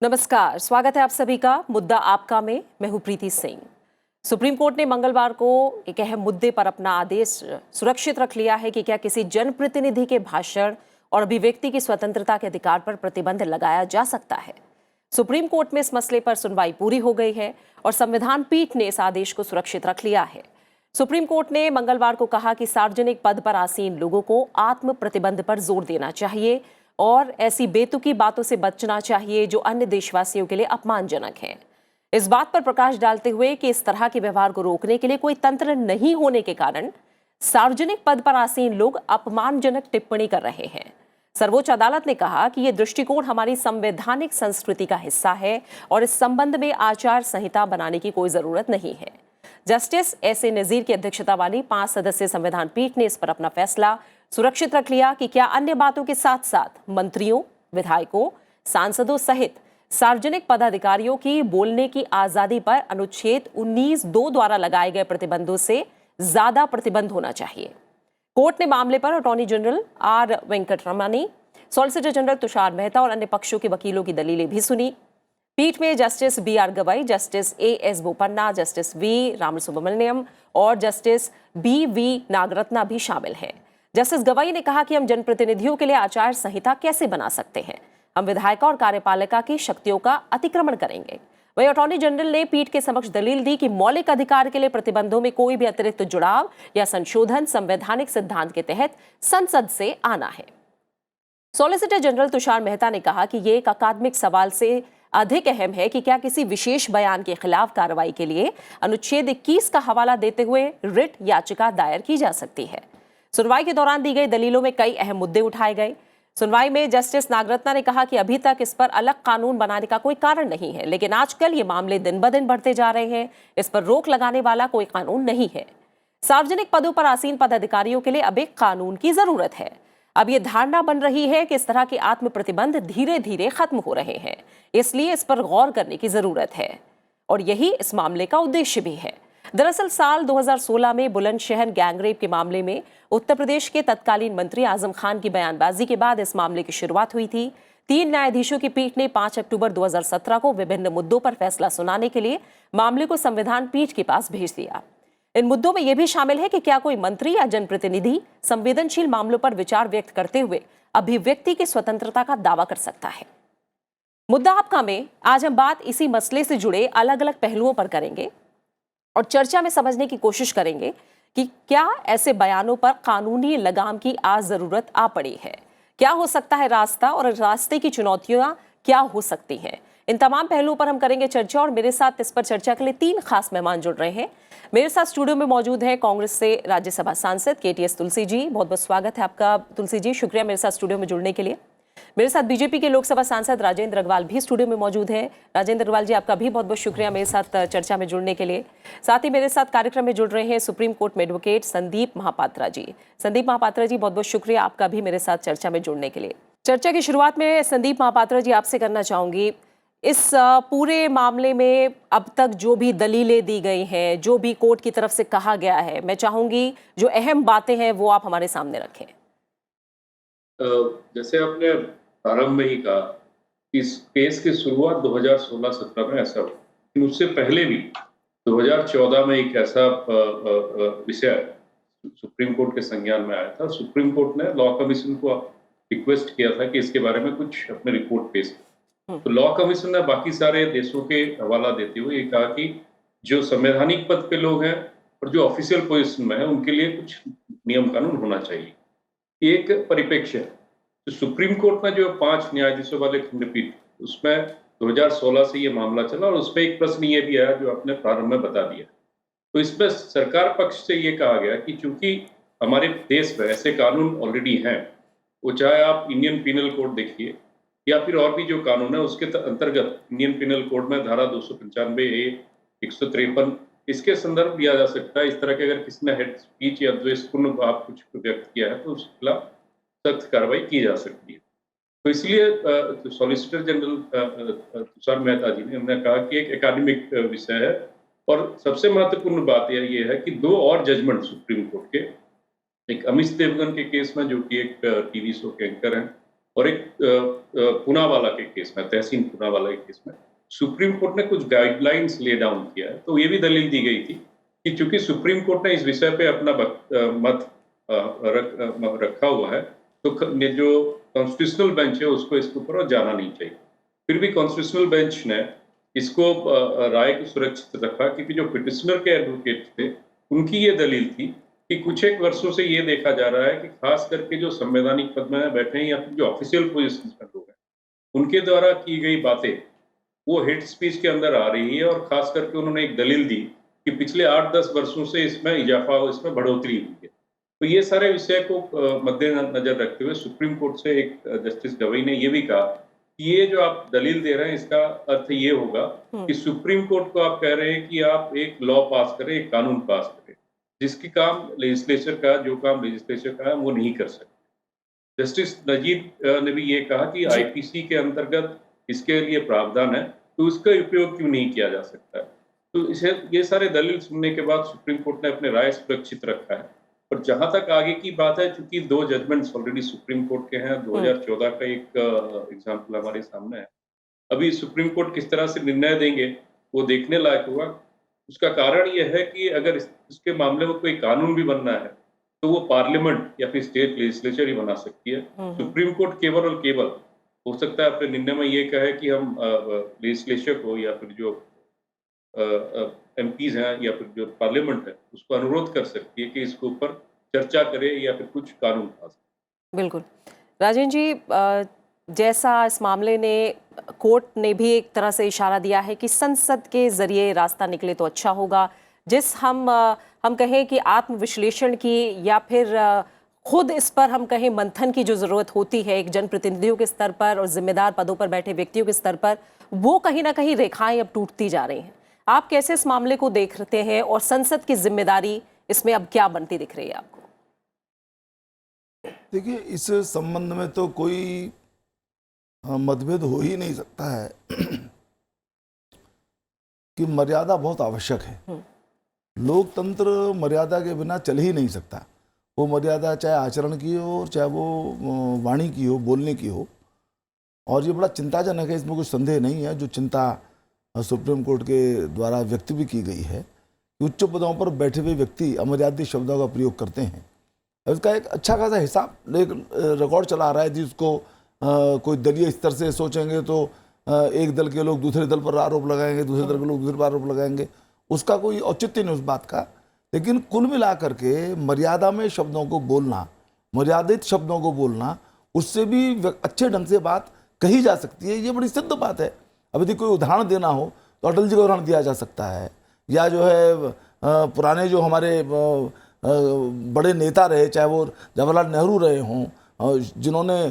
नमस्कार, स्वागत है आप सभी का मुद्दा आपका में। मैं हूं प्रीति सिंह। सुप्रीम कोर्ट ने मंगलवार को एक अहम मुद्दे पर अपना आदेश सुरक्षित रख लिया है कि क्या किसी जनप्रतिनिधि के भाषण और अभिव्यक्ति की स्वतंत्रता के अधिकार पर प्रतिबंध लगाया जा सकता है। सुप्रीम कोर्ट में इस मसले पर सुनवाई पूरी हो गई है और संविधान पीठ ने इस आदेश को सुरक्षित रख लिया है। सुप्रीम कोर्ट ने मंगलवार को कहा कि सार्वजनिक पद पर आसीन लोगों को आत्म प्रतिबंध पर जोर देना चाहिए और ऐसी बेतुकी बातों से बचना चाहिए जो अन्य देशवासियों के लिए अपमानजनक है। इस बात पर प्रकाश डालते हुए कि इस तरह के व्यवहार को रोकने के लिए कोई तंत्र नहीं होने के कारण सार्वजनिक पद पर आसीन लोग अपमानजनक टिप्पणी कर रहे हैं। सर्वोच्च अदालत ने कहा कि यह दृष्टिकोण हमारी संवैधानिक संस्कृति का हिस्सा है और इस संबंध में आचार संहिता बनाने की कोई जरूरत नहीं है। जस्टिस एस ए नजीर की अध्यक्षता वाली 5 सदस्यीय संविधान पीठ ने इस पर अपना फैसला सुरक्षित रख लिया कि क्या अन्य बातों के साथ साथ मंत्रियों, विधायकों, सांसदों सहित सार्वजनिक पदाधिकारियों की बोलने की आजादी पर अनुच्छेद 19(2) द्वारा लगाए गए प्रतिबंधों से ज्यादा प्रतिबंध होना चाहिए। कोर्ट ने मामले पर attorney general R Venkataramani, solicitor general Tushar Mehta और अन्य पक्षों के वकीलों की दलीलें भी सुनी। पीठ में justice B R Gavai, justice A S Bopanna, justice V Ramasubramanian और जस्टिस बी वी नागरत्ना भी शामिल हैं। जस्टिस गवाई ने कहा कि हम जनप्रतिनिधियों के लिए आचार संहिता कैसे बना सकते हैं। हम विधायिका और कार्यपालिका की शक्तियों का अतिक्रमण करेंगे। वहीं अटॉर्नी जनरल ने पीठ के समक्ष दलील दी कि मौलिक अधिकार के लिए प्रतिबंधों में कोई भी अतिरिक्त जुड़ाव या संशोधन संवैधानिक सिद्धांत के तहत संसद से आना है। सॉलिसिटर जनरल तुषार मेहता ने कहा कि यह एक अकादमिक सवाल से अधिक अहम है कि क्या किसी विशेष बयान के खिलाफ कार्रवाई के लिए अनुच्छेद 21 का हवाला देते हुए रिट याचिका दायर की जा सकती है। सुनवाई के दौरान दी गई दलीलों में कई अहम मुद्दे उठाए गए। सुनवाई में जस्टिस नागरत्ना ने कहा कि अभी तक इस पर अलग कानून बनाने का कोई कारण नहीं है, लेकिन आजकल ये मामले दिन ब दिन बढ़ते जा रहे हैं। इस पर रोक लगाने वाला कोई कानून नहीं है। सार्वजनिक पदों पर आसीन पदाधिकारियों के लिए अब एक कानून की जरूरत है। अब ये धारणा बन रही है कि इस तरह के आत्म प्रतिबंध धीरे धीरे खत्म हो रहे हैं, इसलिए इस पर गौर करने की जरूरत है और यही इस मामले का उद्देश्य भी है। दरअसल साल 2016 में बुलंदशहर गैंगरेप के मामले में उत्तर प्रदेश के तत्कालीन मंत्री आजम खान की बयानबाजी के बाद इस मामले की शुरुआत हुई थी। 3 न्यायाधीशों की पीठ ने 5 अक्टूबर 2017 को विभिन्न मुद्दों पर फैसला सुनाने के लिए मामले को संविधान पीठ के पास भेज दिया। इन मुद्दों में यह भी शामिल है कि क्या कोई मंत्री या जनप्रतिनिधि संवेदनशील मामलों पर विचार व्यक्त करते हुए अभिव्यक्ति की स्वतंत्रता का दावा कर सकता है। मुद्दा आपका में आज हम बात इसी मसले से जुड़े अलग अलग पहलुओं पर करेंगे और चर्चा में समझने की कोशिश करेंगे कि क्या ऐसे बयानों पर कानूनी लगाम की आज जरूरत आ पड़ी है, क्या हो सकता है रास्ता और रास्ते की चुनौतियां क्या हो सकती हैं। इन तमाम पहलुओं पर हम करेंगे चर्चा और मेरे साथ इस पर चर्चा के लिए 3 खास मेहमान जुड़ रहे हैं। मेरे साथ स्टूडियो में मौजूद है कांग्रेस से राज्यसभा सांसद केटीएस तुलसी जी। बहुत बहुत स्वागत है आपका तुलसी जी, शुक्रिया मेरे साथ स्टूडियो में जुड़ने के लिए। मेरे साथ बीजेपी के लोकसभा सांसद राजेंद्र अग्रवाल भी स्टूडियो में मौजूद हैं। राजेंद्र अग्रवाल जी, आपका भी बहुत बहुत शुक्रिया मेरे साथ चर्चा में जुड़ने के लिए। साथ ही मेरे साथ कार्यक्रम में जुड़ रहे हैं सुप्रीम कोर्ट में एडवोकेट संदीप महापात्रा जी। संदीप महापात्रा जी, बहुत बहुत शुक्रिया आपका भी मेरे साथ चर्चा में जुड़ने के लिए। चर्चा की शुरुआत में संदीप महापात्रा जी आपसे करना चाहूंगी, इस पूरे मामले में अब तक जो भी दलीलें दी गई हैं, जो भी कोर्ट की तरफ से कहा गया है, मैं चाहूंगी जो अहम बातें हैं वो आप हमारे सामने रखें। जैसे आपने प्रारंभ में ही कहा कि इस केस की शुरुआत 2016-17 में ऐसा हुआ, लेकिन उससे पहले भी 2014 में एक ऐसा विषय सुप्रीम कोर्ट के संज्ञान में आया था। सुप्रीम कोर्ट ने लॉ कमीशन को रिक्वेस्ट किया था कि इसके बारे में कुछ अपने रिपोर्ट पेश करें। तो लॉ कमीशन ने बाकी सारे देशों के हवाला देते हुए ये कहा कि जो संवैधानिक पद पे लोग हैं और जो ऑफिशियल पोजीशन में है उनके लिए कुछ नियम कानून होना चाहिए। एक परिप्रेक्ष्य है। तो सुप्रीम कोर्ट में जो 5 न्यायाधीशों वाले खंडपीठ, उसमें 2016 से ये मामला चला और उसमें एक प्रश्न ये भी आया जो आपने प्रारंभ में बता दिया। तो इसमें सरकार पक्ष से ये कहा गया कि चूंकि हमारे देश में ऐसे कानून ऑलरेडी हैं, वो चाहे आप इंडियन पिनल कोड देखिए या फिर और भी जो कानून है उसके अंतर्गत इंडियन पिनल कोड में धारा 295A, 153 इसके संदर्भ लिया जा सकता है। इस तरह के अगर किसी ने हेड स्पीच या द्वेषपूर्ण भाव कुछ व्यक्त किया है तो उसके खिलाफ सख्त कार्रवाई की जा सकती है। तो इसलिए सॉलिसिटर जनरल तुषार मेहता जी ने हमने कहा कि एक एकेडमिक विषय है और सबसे महत्वपूर्ण बात ये है कि 2 और जजमेंट सुप्रीम कोर्ट के, एक अमित देवगन के केस में जो कि एक टीवी शो के एंकर हैं, और एक पूनावाला के केस में, तहसीन पूनावाला के केस में सुप्रीम कोर्ट ने कुछ गाइडलाइंस ले डाउन किया है। तो ये भी दलील दी गई थी कि चूंकि सुप्रीम कोर्ट ने इस विषय पे अपना मत रखा हुआ है, तो जो कॉन्स्टिट्यूशनल बेंच है उसको इसके ऊपर जाना नहीं चाहिए। फिर भी कॉन्स्टिट्यूशनल बेंच ने इसको राय को सुरक्षित रखा, क्योंकि जो पिटिशनर के एडवोकेट थे उनकी ये दलील थी कि कुछ एक वर्षों से ये देखा जा रहा है कि खास करके जो संवैधानिक पद में बैठे हैं या फिर जो ऑफिशियल पोजीशन में लोग हैं, उनके द्वारा की गई बातें वो हेट स्पीच के अंदर आ रही है। और खास करके उन्होंने एक दलील दी कि पिछले 8-10 वर्षों से इसमें इजाफा, इसमें बढ़ोतरी हुई है। तो ये सारे विषय को मद्देनजर रखते हुए सुप्रीम कोर्ट से एक जस्टिस गवई ने ये भी कहा कि ये जो आप दलील दे रहे हैं इसका अर्थ ये होगा कि सुप्रीम कोर्ट को आप कह रहे हैं कि आप एक लॉ पास करें, एक कानून पास करें, जिसकी काम लेजिस्लेचर का, जो काम लेजिस्लेचर का है वो नहीं कर सकते। जस्टिस नजीर ने भी ये कहा कि आईपीसी के अंतर्गत इसके लिए प्रावधान है, तो उसका उपयोग क्यों नहीं किया जा सकता है। तो इसे ये सारे दलील सुनने के बाद सुप्रीम कोर्ट ने अपने राय सुरक्षित रखा है। और जहां तक आगे की बात है, चूंकि 2 जजमेंट्स ऑलरेडी सुप्रीम कोर्ट के हैं, 2014 का एक एग्जाम्पल हमारे सामने है। अभी सुप्रीम कोर्ट किस तरह से निर्णय देंगे वो देखने लायक होगा। उसका कारण यह है कि अगर इसके मामले में कोई कानून भी बनना है तो वो पार्लियामेंट या फिर स्टेट लेजिस्लेचर ही बना सकती है। सुप्रीम कोर्ट केवल और केवल हो सकता है अपने निर्णय में ये कहे कि हम लेजिस्लेचर को या फिर जो एमपीज हैं या फिर जो पार्लियामेंट है उसको अनुरोध कर सकती है कि इसके ऊपर चर्चा करे या फिर कुछ कानून पास। बिल्कुल राजेंद्र जी, जैसा इस मामले ने कोर्ट ने भी एक तरह से इशारा दिया है कि संसद के जरिए रास्ता निकले तो अच्छा होगा। जिस हम कहें कि आत्मविश्लेषण की या फिर खुद इस पर हम कहें मंथन की जो जरूरत होती है एक जनप्रतिनिधियों के स्तर पर और जिम्मेदार पदों पर बैठे व्यक्तियों के स्तर पर, वो कहीं ना कहीं रेखाएं अब टूटती जा रही हैं। आप कैसे इस मामले को देख रहे हैं और संसद की जिम्मेदारी इसमें अब क्या बनती दिख रही है आपको? देखिए, इस संबंध में तो कोई मतभेद हो ही नहीं सकता है कि मर्यादा बहुत आवश्यक है। लोकतंत्र मर्यादा के बिना चल ही नहीं सकता। वो मर्यादा चाहे आचरण की हो और चाहे वो वाणी की हो, बोलने की हो। और ये बड़ा चिंताजनक है, इसमें कोई संदेह नहीं है। जो चिंता सुप्रीम कोर्ट के द्वारा व्यक्त भी की गई है कि उच्च पदों पर बैठे हुए व्यक्ति अमर्यादित शब्दों का प्रयोग करते हैं। इसका एक अच्छा खासा हिसाब एक रिकॉर्ड चला आ रहा है जिसको कोई दलीय स्तर से सोचेंगे तो एक दल के लोग दूसरे दल पर आरोप लगाएंगे, दूसरे दल के लोग दूसरे पर आरोप लगाएंगे। उसका कोई औचित्य नहीं उस बात का। लेकिन कुल मिलाकर के मर्यादा में शब्दों को बोलना, मर्यादित शब्दों को बोलना, उससे भी अच्छे ढंग से बात कही जा सकती है। ये बड़ी सिद्ध बात है। अब यदि कोई उदाहरण देना हो तो अटल जी का उदाहरण दिया जा सकता है, या जो है पुराने जो हमारे बड़े नेता रहे, चाहे वो जवाहरलाल नेहरू रहे हों, जिन्होंने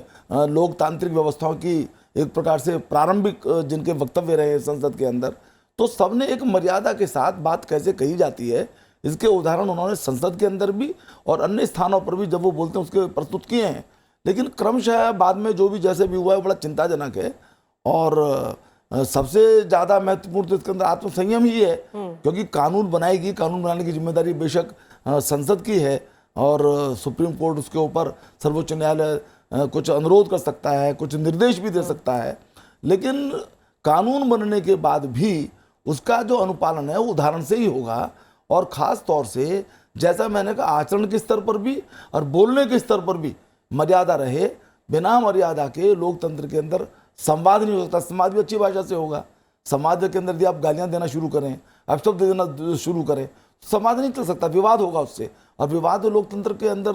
लोकतांत्रिक व्यवस्थाओं की एक प्रकार से प्रारंभिक जिनके वक्तव्य रहे संसद के अंदर, तो सबने एक मर्यादा के साथ बात कैसे कही जाती है इसके उदाहरण उन्होंने संसद के अंदर भी और अन्य स्थानों पर भी जब वो बोलते हैं उसके प्रस्तुत किए हैं। लेकिन क्रमशः बाद में जो भी जैसे भी हुआ है बड़ा चिंताजनक है। और सबसे ज़्यादा महत्वपूर्ण तो इसके अंदर आत्मसंयम ही है, क्योंकि कानून बनाएगी, कानून बनाने की जिम्मेदारी बेशक संसद की है और सुप्रीम कोर्ट उसके ऊपर, सर्वोच्च न्यायालय कुछ अनुरोध कर सकता है, कुछ निर्देश भी दे सकता है। लेकिन कानून बनने के बाद भी उसका जो अनुपालन है वो उदाहरण से ही होगा। और ख़ास तौर से जैसा मैंने कहा, आचरण के स्तर पर भी और बोलने के स्तर पर भी मर्यादा रहे। बिना मर्यादा के लोकतंत्र के अंदर संवाद नहीं हो सकता। समाज भी अच्छी भाषा से होगा। समाज के अंदर यदि आप गालियाँ देना शुरू करें, अपशब्द देना शुरू करें, समाज नहीं चल सकता, विवाद होगा उससे। और विवाद लोकतंत्र के अंदर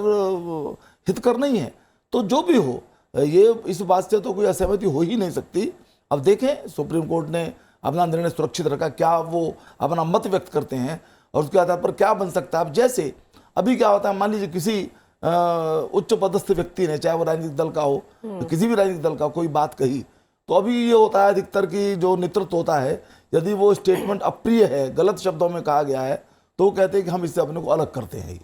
हितकर नहीं है। तो जो भी हो, ये इस बात से तो कोई असहमति हो ही नहीं सकती। अब देखें, सुप्रीम कोर्ट ने अपना निर्णय सुरक्षित रखा, क्या वो अपना मत व्यक्त करते हैं और उसके आधार पर क्या बन सकता है। अब जैसे अभी क्या होता है, मान लीजिए किसी उच्च पदस्थ व्यक्ति ने, चाहे वो राजनीतिक दल का हो, किसी भी राजनीतिक दल का, कोई बात कही, तो अभी ये होता है अधिकतर की जो नेतृत्व होता है, यदि वो स्टेटमेंट अप्रिय है, गलत शब्दों में कहा गया है, तो वो कहते हैं कि हम इससे अपने को अलग करते हैं।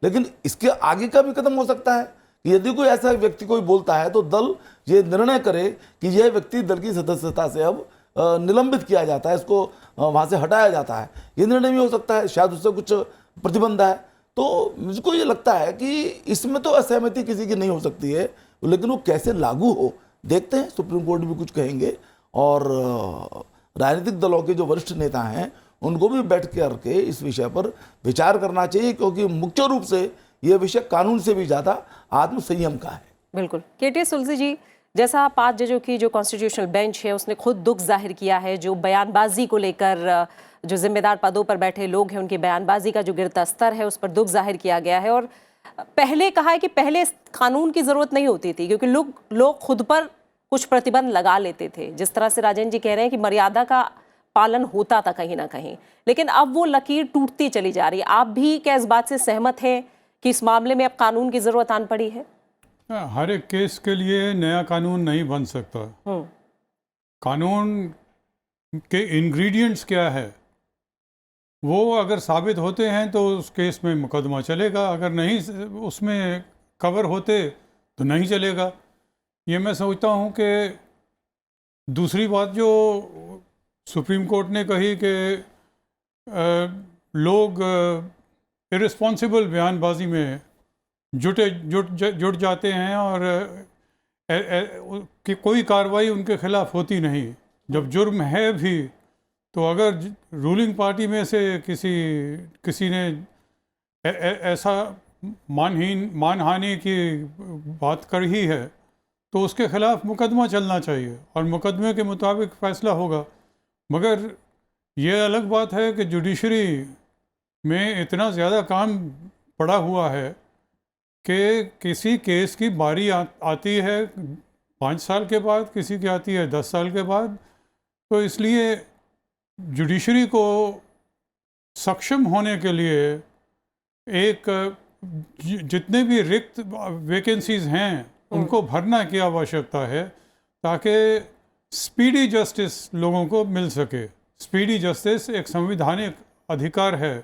लेकिन इसके आगे का भी कदम हो सकता है कि यदि कोई ऐसा व्यक्ति कोई बोलता है तो दल ये निर्णय करे कि यह व्यक्ति दल की सदस्यता से अब निलंबित किया जाता है, इसको वहाँ से हटाया जाता है। ये निर्णय भी हो सकता है, शायद उससे कुछ प्रतिबंध है। तो मुझको ये लगता है कि इसमें तो असहमति किसी की नहीं हो सकती है। लेकिन वो कैसे लागू हो देखते हैं, सुप्रीम कोर्ट भी कुछ कहेंगे और राजनीतिक दलों के जो वरिष्ठ नेता हैं उनको भी बैठ करके इस विषय पर विचार करना चाहिए, क्योंकि मुख्य रूप से यह विषय कानून से भी ज़्यादा आत्म संयम का है। बिल्कुल। KTS तुलसी जी, जैसा 5 जजों की जो कॉन्स्टिट्यूशनल बेंच है उसने खुद दुख जाहिर किया है, जो बयानबाजी को लेकर जो जिम्मेदार पदों पर बैठे लोग हैं उनकी बयानबाजी का जो गिरता स्तर है उस पर दुख जाहिर किया गया है। और पहले कहा है कि पहले इस कानून की ज़रूरत नहीं होती थी क्योंकि लोग खुद पर कुछ प्रतिबंध लगा लेते थे। जिस तरह से राजेंद्र जी कह रहे हैं कि मर्यादा का पालन होता था कहीं ना कहीं, लेकिन अब वो लकीर टूटती चली जा रही है। आप भी क्या इस बात से सहमत हैं कि इस मामले में अब कानून की ज़रूरत आन पड़ी है? हर एक केस के लिए नया कानून नहीं बन सकता। कानून के इंग्रेडिएंट्स क्या है वो अगर साबित होते हैं तो उस केस में मुकदमा चलेगा, अगर नहीं उसमें कवर होते तो नहीं चलेगा। ये मैं सोचता हूँ कि दूसरी बात जो सुप्रीम कोर्ट ने कही कि लोग इररिस्पॉन्सिबल बयानबाजी में जुट जाते हैं और कि कोई कार्रवाई उनके खिलाफ होती नहीं। जब जुर्म है भी तो अगर रूलिंग पार्टी में से किसी ने ऐसा मानहानि की बात कही है तो उसके खिलाफ मुकदमा चलना चाहिए और मुकदमे के मुताबिक फ़ैसला होगा। मगर ये अलग बात है कि जुडिशरी में इतना ज़्यादा काम पड़ा हुआ है कि किसी केस की बारी आती है 5 साल के बाद, किसी की आती है 10 साल के बाद। तो इसलिए जुडिशरी को सक्षम होने के लिए एक जितने भी रिक्त वैकेंसीज़ हैं उनको भरना की आवश्यकता है ताकि स्पीडी जस्टिस लोगों को मिल सके। स्पीडी जस्टिस एक संवैधानिक अधिकार है,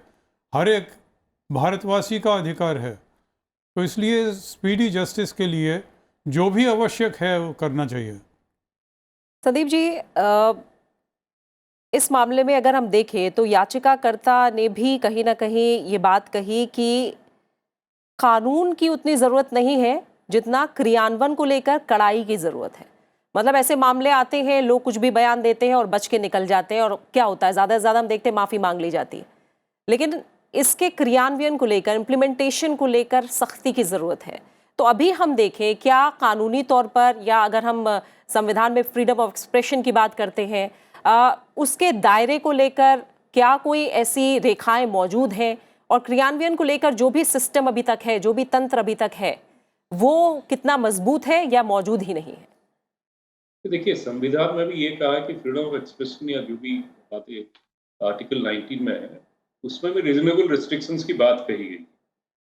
हर एक भारतवासी का अधिकार है। तो इसलिए स्पीडी जस्टिस के लिए जो भी आवश्यक है वो करना चाहिए। संदीप जी, इस मामले में अगर हम देखें तो याचिकाकर्ता ने भी कहीं ना कहीं ये बात कही कि कानून की उतनी ज़रूरत नहीं है जितना क्रियान्वयन को लेकर कड़ाई की ज़रूरत है। मतलब ऐसे मामले आते हैं, लोग कुछ भी बयान देते हैं और बच के निकल जाते हैं और क्या होता है, ज़्यादा से ज़्यादा हम देखते हैं माफ़ी मांग ली जाती है। लेकिन इसके क्रियान्वयन को लेकर, इम्प्लीमेंटेशन को लेकर सख्ती की ज़रूरत है। तो अभी हम देखें क्या कानूनी तौर पर, या अगर हम संविधान में फ्रीडम ऑफ एक्सप्रेशन की बात करते हैं, उसके दायरे को लेकर क्या कोई ऐसी रेखाएं मौजूद हैं, और क्रियान्वयन को लेकर जो भी सिस्टम अभी तक है, जो भी तंत्र अभी तक है, वो कितना मजबूत है या मौजूद ही नहीं है? देखिए, संविधान में भी ये कहा है कि फ्रीडम ऑफ एक्सप्रेशन या जो भी बातें आर्टिकल 19 में है उसमें भी रीजनेबल रिस्ट्रिक्शंस की बात कही गई।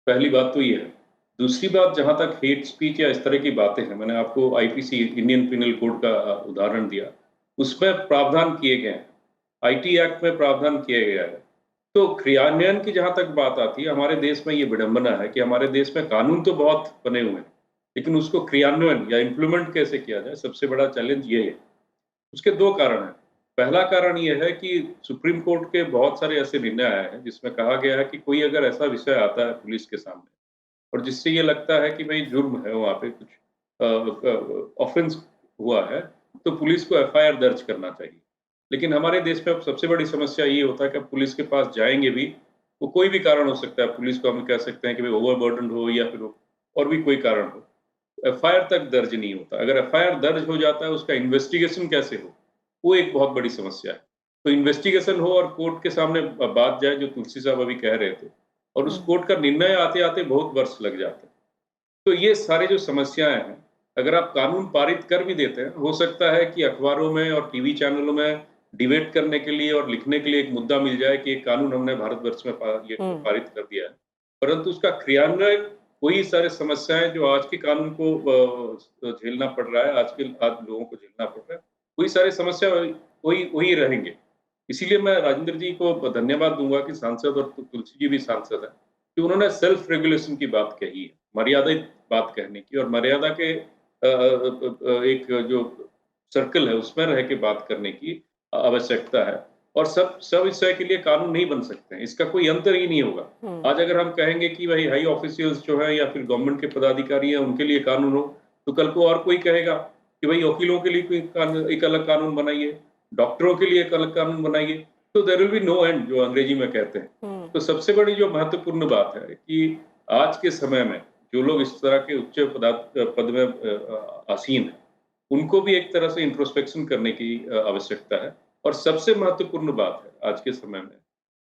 पहली बात तो ये है। दूसरी बात, जहां तक हेट स्पीच या इस तरह की बातें हैं, मैंने आपको आईपीसी इंडियन पिनल कोड का उदाहरण दिया, उसमें प्रावधान किए गए हैं, आईटी एक्ट में प्रावधान किया गया है। तो क्रियान्वयन की जहां तक बात आती है, हमारे देश में ये विडंबना है कि हमारे देश में कानून तो बहुत बने हुए हैं, लेकिन उसको क्रियान्वयन या इम्प्लीमेंट कैसे किया जाए, सबसे बड़ा चैलेंज ये है। उसके 2 कारण हैं। पहला कारण ये है कि सुप्रीम कोर्ट के बहुत सारे ऐसे निर्णय आए हैं जिसमें कहा गया है कि कोई अगर ऐसा विषय आता है पुलिस के सामने और जिससे ये लगता है कि भाई जुर्म है, वहाँ पे कुछ ऑफेंस हुआ है, तो पुलिस को एफआईआर दर्ज करना चाहिए। लेकिन हमारे देश में अब सबसे बड़ी समस्या ये होता है कि पुलिस के पास जाएंगे भी, वो कोई भी कारण हो सकता है, पुलिस को हम कह सकते हैं कि भाई ओवरबर्डन हो या फिर और भी कोई कारण हो, एफआईआर तक दर्ज नहीं होता। अगर एफआईआर दर्ज हो जाता है, उसका इन्वेस्टिगेशन कैसे हो, वो एक बहुत बड़ी समस्या है। तो इन्वेस्टिगेशन हो और कोर्ट के सामने बात जाए, जो तुलसी साहब अभी कह रहे थे, और उस कोर्ट का निर्णय आते आते बहुत वर्ष लग जाते हैं। तो ये सारे जो समस्याएं हैं, अगर आप कानून पारित कर भी देते हैं, हो सकता है कि अखबारों में और टीवी चैनलों में डिबेट करने के लिए और लिखने के लिए एक मुद्दा मिल जाए कि एक कानून हमने भारतवर्ष में पारित कर दिया है, परंतु उसका क्रियान्वयन, वही सारे समस्याएं जो आज के कानून को झेलना पड़ रहा है, आज लोगों को झेलना पड़ रहा है, वही सारी समस्या वही रहेंगे। इसीलिए मैं राजेंद्र जी को धन्यवाद दूंगा कि सांसद, और तुलसी जी भी सांसद है, कि उन्होंने सेल्फ रेगुलेशन की बात कही है, मर्यादित बात कहने की, और मर्यादा के एक जो सर्कल है उसमें रह के बात करने की आवश्यकता है। और सब विषय के लिए कानून नहीं बन सकते हैं, इसका कोई अंतर ही नहीं होगा। आज अगर हम कहेंगे कि भाई हाई ऑफिशियल्स जो है या फिर गवर्नमेंट के पदाधिकारी हैं उनके लिए कानून हो, तो कल को और कोई कहेगा कि भाई वकीलों के लिए कोई एक अलग कानून बनाइए, डॉक्टरों के लिए एक अलग कानून बनाइए, तो there will be no end, जो अंग्रेजी में कहते हैं। तो सबसे बड़ी जो महत्वपूर्ण बात है कि आज के समय में जो लोग इस तरह के उच्च पद में आसीन हैं, उनको भी एक तरह से इंट्रोस्पेक्शन करने की आवश्यकता है। और सबसे महत्वपूर्ण बात है आज के समय में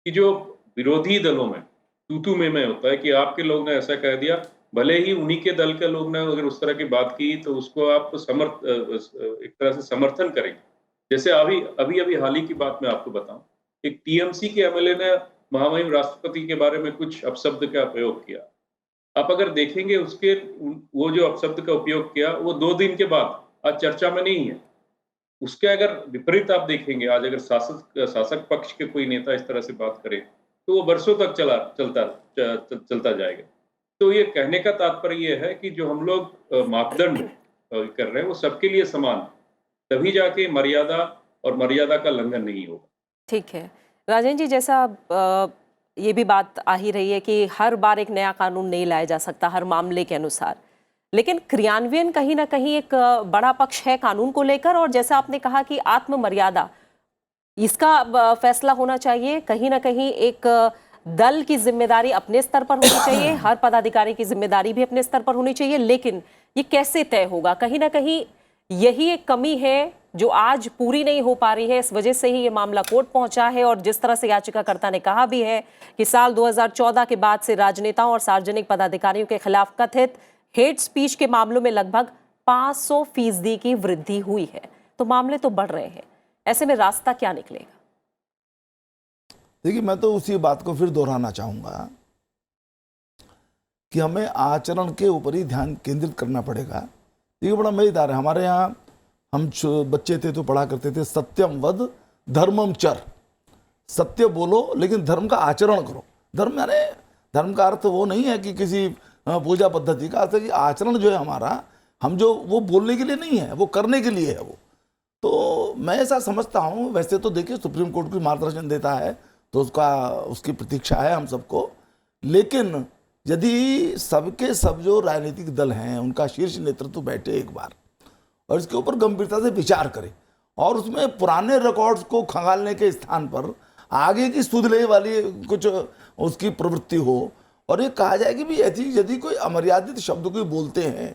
कि जो विरोधी दलों में तू में होता है कि आपके लोग ने ऐसा कह दिया, भले ही उन्हीं के दल के लोग ने अगर उस तरह की बात की तो उसको आप एक तरह से समर्थन करेंगे। जैसे अभी हाल ही की बात मैं आपको बताऊं, एक टीएमसी के एमएलए ने महामहिम राष्ट्रपति के बारे में कुछ अपशब्द का प्रयोग किया। आप अगर देखेंगे उसके वो जो अपशब्द का उपयोग किया वो 2 दिन के बाद आज चर्चा में नहीं है। उसके अगर विपरीत आप देखेंगे, आज अगर शासक पक्ष के कोई नेता इस तरह से बात करे तो वो वर्षों तक चलता जाएगा। तो ये कहने का तात्पर्य ये है कि जो हम लोग मापदंड कर रहे हैं वो सबके लिए समान, तभी जाके मर्यादा और मर्यादा का लंघन नहीं होगा। ठीक है राजेंद्र जी, जैसा ये भी बात आ ही रही है कि हर बार एक नया कानून नहीं लाया जा सकता हर मामले के अनुसार, लेकिन क्रियान्वयन कहीं ना कहीं एक बड़ा पक्ष है कानून को लेकर। और जैसा आपने कहा कि आत्ममर्यादा, इसका फैसला होना चाहिए। कहीं ना कहीं एक दल की जिम्मेदारी अपने स्तर पर होनी चाहिए, हर पदाधिकारी की जिम्मेदारी भी अपने स्तर पर होनी चाहिए, लेकिन ये कैसे तय होगा? कहीं ना कहीं यही एक कमी है जो आज पूरी नहीं हो पा रही है। इस वजह से ही ये मामला कोर्ट पहुंचा है। और जिस तरह से याचिकाकर्ता ने कहा भी है कि साल 2014 के बाद से राजनेताओं और सार्वजनिक पदाधिकारियों के खिलाफ कथित हेट स्पीच के मामलों में लगभग 500% की वृद्धि हुई है। तो मामले तो बढ़ रहे हैं, ऐसे में रास्ता क्या निकलेगा? देखिए, मैं तो उसी बात को फिर दोहराना चाहूंगा कि हमें आचरण के ऊपर ही ध्यान केंद्रित करना पड़ेगा। ये बड़ा मजेदार है। हमारे यहाँ हम बच्चे थे तो पढ़ा करते थे, सत्यम वद धर्मम चर। सत्य बोलो लेकिन धर्म का आचरण करो। धर्म यानी धर्म का अर्थ वो नहीं है कि किसी पूजा पद्धति का अर्थ है कि आचरण जो है हमारा, हम जो वो बोलने के लिए नहीं है, वो करने के लिए है। वो तो मैं ऐसा समझता हूँ। वैसे तो देखिए, सुप्रीम कोर्ट की मार्गदर्शन देता है तो उसकी प्रतीक्षा है हम सबको। लेकिन यदि सबके सब जो राजनीतिक दल हैं उनका शीर्ष नेतृत्व बैठे एक बार और इसके ऊपर गंभीरता से विचार करे और उसमें पुराने रिकॉर्ड्स को खंगालने के स्थान पर आगे की सुध ले वाली कुछ उसकी प्रवृत्ति हो, और ये कहा जाए कि भी यदि कोई अमर्यादित शब्द कोई बोलते हैं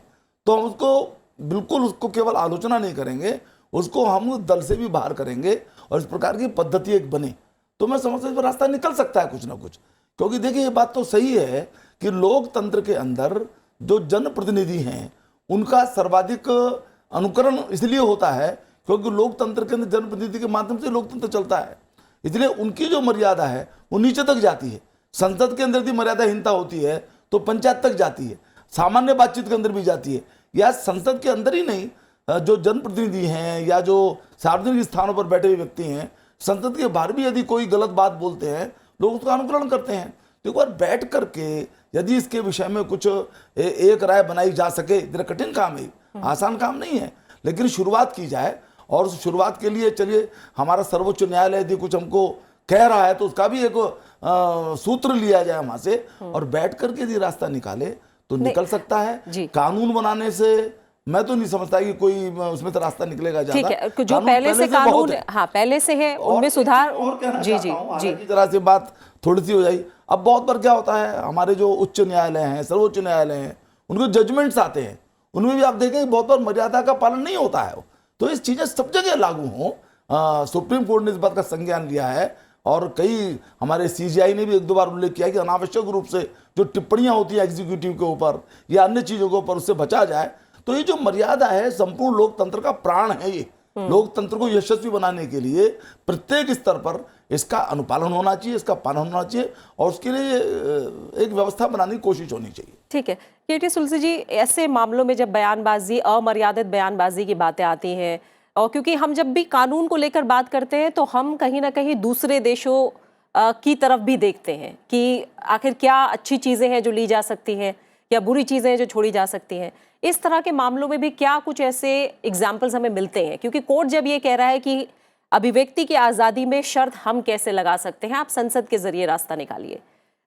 तो हम उसको केवल आलोचना नहीं करेंगे, उसको हम दल से भी बाहर करेंगे और इस प्रकार की पद्धति एक बने, तो मैं समझता हूँ रास्ता निकल सकता है कुछ ना कुछ। क्योंकि देखिए, ये बात तो सही है कि लोकतंत्र के अंदर जो जनप्रतिनिधि हैं उनका सर्वाधिक अनुकरण इसलिए होता है क्योंकि लोकतंत्र के अंदर जनप्रतिनिधि के माध्यम से लोकतंत्र चलता है। इसलिए उनकी जो मर्यादा है वो नीचे तक जाती है। संसद के अंदर यदि मर्यादाहीनता होती है तो पंचायत तक जाती है, सामान्य बातचीत के अंदर भी जाती है, या संसद के अंदर ही नहीं, जो जनप्रतिनिधि हैं या जो सार्वजनिक स्थानों पर बैठे हुए व्यक्ति हैं, संसद के बाहर भी यदि कोई गलत बात बोलते हैं लोग उसका अनुकरण करते हैं। तो एक बार बैठ करके यदि इसके विषय में कुछ एक राय बनाई जा सके, जरा कठिन काम है, आसान काम नहीं है, लेकिन शुरुआत की जाए। और उस शुरुआत के लिए चलिए, हमारा सर्वोच्च न्यायालय यदि कुछ हमको कह रहा है तो उसका भी एक सूत्र लिया जाए वहां से और बैठ करके यदि रास्ता निकाले तो निकल सकता है। कानून बनाने से मैं तो नहीं समझता कि कोई उसमें तो रास्ता निकलेगा ज्यादा। ठीक है, जो पहले से कानून पहले से है उनमें सुधार। जी जी जी, तरह से बात थोड़ी सी हो जाए। अब बहुत बार क्या होता है, हमारे जो उच्च न्यायालय हैं, सर्वोच्च न्यायालय हैं, उनको जजमेंट्स आते हैं, उनमें भी आप देखें बहुत बार मर्यादा का पालन नहीं होता है। तो इस चीजें सब जगह लागू हों। सुप्रीम कोर्ट ने इस बात का संज्ञान लिया है और कई हमारे सीजीआई ने भी 1-2 बार उल्लेख किया कि अनावश्यक रूप से जो टिप्पणियां होती हैं एग्जीक्यूटिव के ऊपर या अन्य चीजों के ऊपर, उससे बचा जाए। तो ये जो मर्यादा है संपूर्ण लोकतंत्र का प्राण है। ये लोकतंत्र को यशस्वी बनाने के लिए प्रत्येक स्तर पर इसका अनुपालन होना चाहिए, इसका पालन होना चाहिए और उसके लिए एक व्यवस्था बनाने की कोशिश होनी चाहिए। ठीक है केटी तुलसी जी, ऐसे मामलों में जब बयानबाजी, अमर्यादित बयानबाजी की बातें आती हैं, और क्योंकि हम जब भी कानून को लेकर बात करते हैं तो हम कहीं ना कहीं दूसरे देशों की तरफ भी देखते हैं कि आखिर क्या अच्छी चीज़ें हैं जो ली जा सकती हैं या बुरी चीज़ें हैं जो छोड़ी जा सकती हैं। इस तरह के मामलों में भी क्या कुछ ऐसे एग्जाम्पल्स हमें मिलते हैं? क्योंकि कोर्ट जब ये कह रहा है कि अभिव्यक्ति की आज़ादी में शर्त हम कैसे लगा सकते हैं, आप संसद के जरिए रास्ता निकालिए,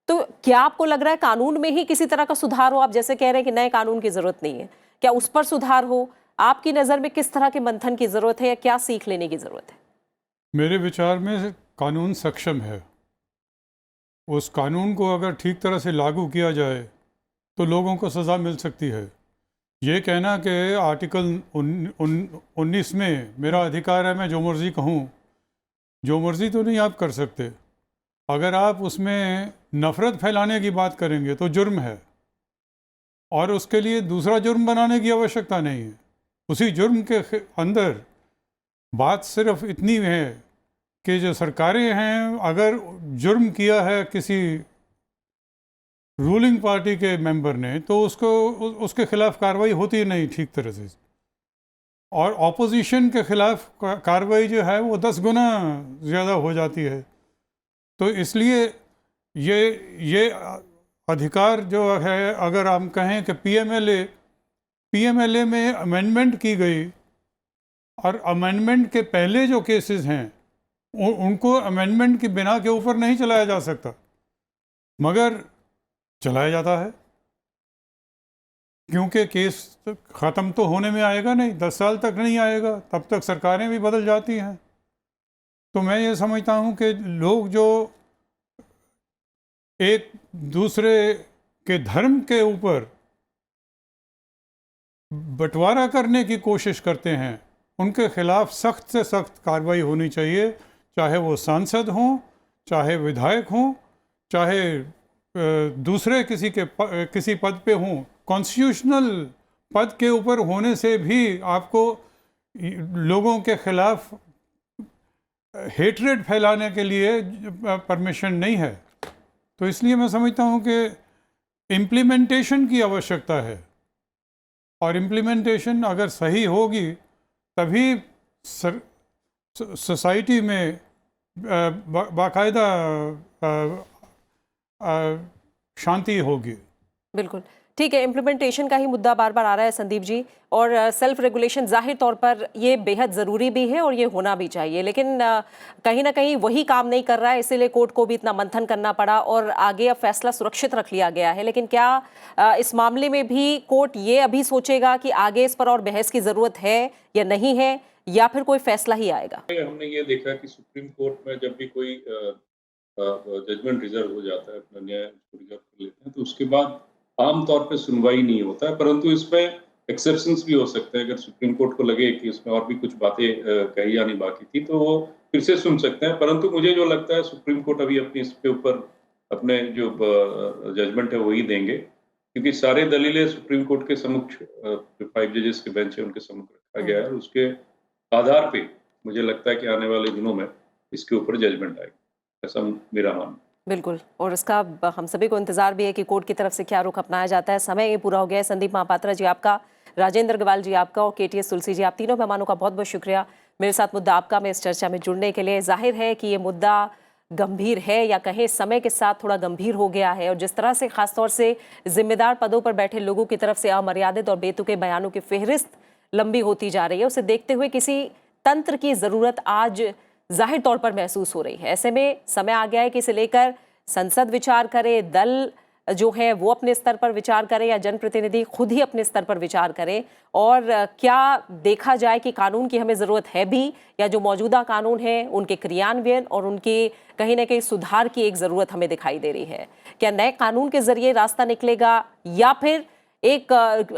तो क्या आपको लग रहा है कानून में ही किसी तरह का सुधार हो? आप जैसे कह रहे हैं कि नए कानून की जरूरत नहीं है, क्या उस पर सुधार हो? आपकी नज़र में किस तरह के मंथन की ज़रूरत है या क्या सीख लेने की ज़रूरत है? मेरे विचार में कानून सक्षम है। उस कानून को अगर ठीक तरह से लागू किया जाए तो लोगों को सज़ा मिल सकती है। ये कहना कि आर्टिकल 19 में मेरा अधिकार है, मैं जो मर्ज़ी कहूँ, जो मर्ज़ी तो नहीं आप कर सकते। अगर आप उसमें नफ़रत फैलाने की बात करेंगे तो जुर्म है, और उसके लिए दूसरा जुर्म बनाने की आवश्यकता नहीं है। उसी जुर्म के अंदर बात सिर्फ इतनी है कि जो सरकारें हैं, अगर जुर्म किया है किसी रूलिंग पार्टी के मेंबर ने, तो उसके खिलाफ कार्रवाई होती नहीं ठीक तरह से, और ऑपोजिशन के खिलाफ कार्रवाई जो है वो 10 गुना ज़्यादा हो जाती है। तो इसलिए ये अधिकार जो है, अगर हम कहें कि पीएमएलए में अमेंडमेंट की गई, और अमेंडमेंट के पहले जो केसेस हैं उनको अमेंडमेंट की बिना के ऊपर नहीं चलाया जा सकता, मगर चलाया जाता है, क्योंकि केस ख़त्म तो होने में आएगा नहीं, 10 साल तक नहीं आएगा, तब तक सरकारें भी बदल जाती हैं। तो मैं ये समझता हूँ कि लोग जो एक दूसरे के धर्म के ऊपर बंटवारा करने की कोशिश करते हैं, उनके खिलाफ सख्त से सख्त कार्रवाई होनी चाहिए, चाहे वो सांसद हों, चाहे विधायक हों, चाहे दूसरे किसी पद पे हों। कॉन्स्टिट्यूशनल पद के ऊपर होने से भी आपको लोगों के खिलाफ हेट्रेड फैलाने के लिए परमिशन नहीं है। तो इसलिए मैं समझता हूँ कि इम्प्लीमेंटेशन की आवश्यकता है, और इम्प्लीमेंटेशन अगर सही होगी तभी सोसाइटी में बाकायदा शांति होगी। बिल्कुल ठीक है, इम्प्लीमेंटेशन का ही मुद्दा बार बार आ रहा है संदीप जी, और सेल्फ रेगुलेशन जाहिर तौर पर ये बेहद ज़रूरी भी है और ये होना भी चाहिए, लेकिन कहीं ना कहीं वही काम नहीं कर रहा है, इसीलिए कोर्ट को भी इतना मंथन करना पड़ा और आगे अब फैसला सुरक्षित रख लिया गया है। लेकिन क्या इस मामले में भी कोर्ट ये अभी सोचेगा कि आगे इस पर और बहस की ज़रूरत है या नहीं है, या फिर कोई फैसला ही आएगा? हमने ये देखा कि सुप्रीम कोर्ट में जब भी कोई जजमेंट रिजर्व हो जाता है, अपना न्याय रिजर्व कर लेते हैं, तो उसके बाद आमतौर पे सुनवाई नहीं होता है, परंतु इसमें एक्सेप्शंस भी हो सकते हैं। अगर सुप्रीम कोर्ट को लगे कि इसमें और भी कुछ बातें कही जानी बाकी थी, तो वो फिर से सुन सकते हैं। परंतु मुझे जो लगता है, सुप्रीम कोर्ट अभी अपनी इसके ऊपर अपने जो जजमेंट है वही देंगे, क्योंकि सारे दलीलें सुप्रीम कोर्ट के सम्मुख, 5 जजेस के बेंच है उनके सम्मुख रखा गया है, और उसके आधार पे मुझे लगता है कि आने वाले दिनों में इसके ऊपर जजमेंट आएगा, ऐसा मेरा मानना। बिल्कुल, और इसका हम सभी को इंतजार भी है कि कोर्ट की तरफ से क्या रुख अपनाया जाता है। समय ये पूरा हो गया है। संदीप महापात्रा जी आपका, राजेंद्र अग्रवाल जी आपका, और केटीएस तुलसी जी, आप तीनों मेहमानों का बहुत बहुत शुक्रिया मेरे साथ मुद्दा आपका में इस चर्चा में जुड़ने के लिए। जाहिर है कि ये मुद्दा गंभीर है, या कहें समय के साथ थोड़ा गंभीर हो गया है, और जिस तरह से खासतौर से जिम्मेदार पदों पर बैठे लोगों की तरफ से अमर्यादित और बेतुके बयानों की फेहरिस्त लंबी होती जा रही है, उसे देखते हुए किसी तंत्र की ज़रूरत आज जाहिर तौर पर महसूस हो रही है। ऐसे में समय आ गया है कि इसे लेकर संसद विचार करे, दल जो है वो अपने स्तर पर विचार करे, या जनप्रतिनिधि खुद ही अपने स्तर पर विचार करें, और क्या देखा जाए कि कानून की हमें ज़रूरत है भी, या जो मौजूदा कानून है उनके क्रियान्वयन और उनके कहीं ना कहीं सुधार की एक ज़रूरत हमें दिखाई दे रही है। क्या नए कानून के ज़रिए रास्ता निकलेगा, या फिर एक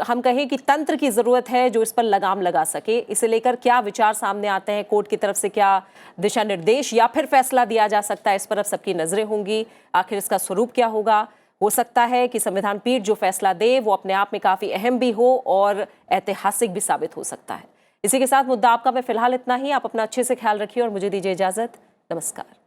हम कहें कि तंत्र की ज़रूरत है जो इस पर लगाम लगा सके? इसे लेकर क्या विचार सामने आते हैं, कोर्ट की तरफ से क्या दिशा निर्देश या फिर फैसला दिया जा सकता है, इस पर अब सबकी नज़रें होंगी। आखिर इसका स्वरूप क्या होगा? हो सकता है कि संविधान पीठ जो फैसला दे वो अपने आप में काफ़ी अहम भी हो और ऐतिहासिक भी साबित हो सकता है। इसी के साथ मुद्दा आपका में फिलहाल इतना ही। आप अपना अच्छे से ख्याल रखिए और मुझे दीजिए इजाज़त। नमस्कार।